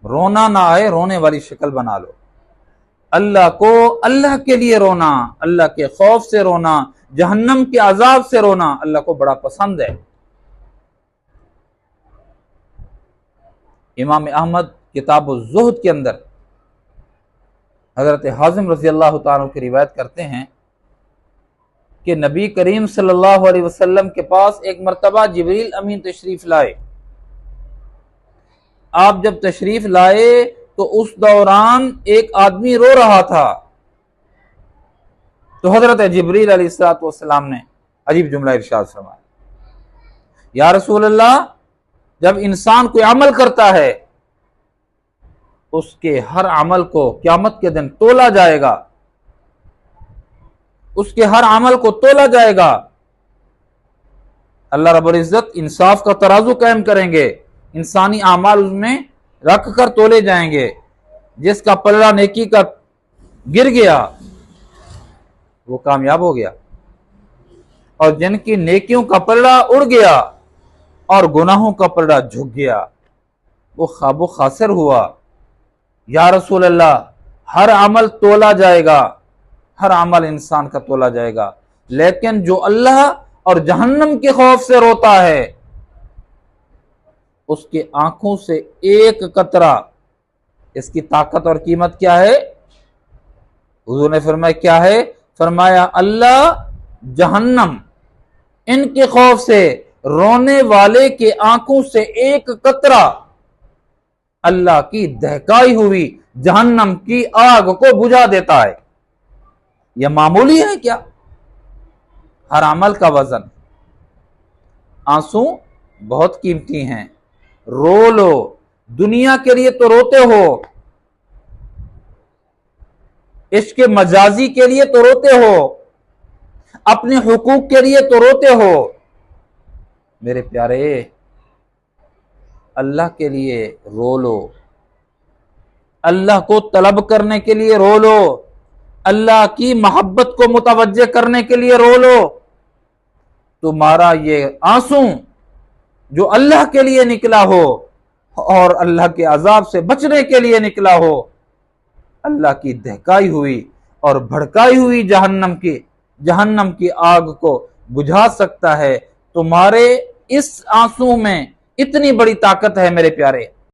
رونا نہ آئے، رونے والی شکل بنا لو۔ اللہ کو اللہ کے لیے رونا، اللہ کے خوف سے رونا، جہنم کے عذاب سے رونا اللہ کو بڑا پسند ہے۔ امام احمد کتاب الزہد کے اندر حضرت حازم رضی اللہ تعالیٰ کی روایت کرتے ہیں کہ نبی کریم صلی اللہ علیہ وسلم کے پاس ایک مرتبہ جبریل امین تشریف لائے۔ آپ جب تشریف لائے تو اس دوران ایک آدمی رو رہا تھا، تو حضرت جبریل علیہ السلام نے عجیب جملہ ارشاد فرمایا، یا رسول اللہ، جب انسان کوئی عمل کرتا ہے اس کے ہر عمل کو قیامت کے دن تولا جائے گا، اس کے ہر عمل کو تولا جائے گا، اللہ رب العزت انصاف کا ترازو قائم کریں گے، انسانی اعمال اس میں رکھ کر تولے جائیں گے، جس کا پلڑا نیکی کا گر گیا وہ کامیاب ہو گیا، اور جن کی نیکیوں کا پلڑا اڑ گیا اور گناہوں کا پلڑا جھک گیا وہ خواب و خاسر ہوا۔ یا رسول اللہ، ہر عمل تولا جائے گا، ہر عمل انسان کا تولا جائے گا، لیکن جو اللہ اور جہنم کے خوف سے روتا ہے اس کے آنکھوں سے ایک قطرہ، اس کی طاقت اور قیمت کیا ہے؟ حضور نے فرمایا کیا ہے؟ فرمایا اللہ، جہنم ان کے خوف سے رونے والے کے آنکھوں سے ایک قطرہ اللہ کی دہکائی ہوئی جہنم کی آگ کو بجھا دیتا ہے۔ یہ معمولی ہے کیا؟ ہر عمل کا وزن۔ آنسو بہت قیمتی ہیں، رو لو، دنیا کے لیے تو روتے ہو، عشق مجازی کے لیے تو روتے ہو، اپنے حقوق کے لیے تو روتے ہو، میرے پیارے اللہ کے لیے رو لو، اللہ کو طلب کرنے کے لیے رو لو، اللہ کی محبت کو متوجہ کرنے کے لیے رو لو۔ تمہارا یہ آنسو جو اللہ کے لیے نکلا ہو اور اللہ کے عذاب سے بچنے کے لیے نکلا ہو، اللہ کی دہکائی ہوئی اور بھڑکائی ہوئی جہنم کی آگ کو بجھا سکتا ہے۔ تمہارے اس آنسو میں اتنی بڑی طاقت ہے میرے پیارے۔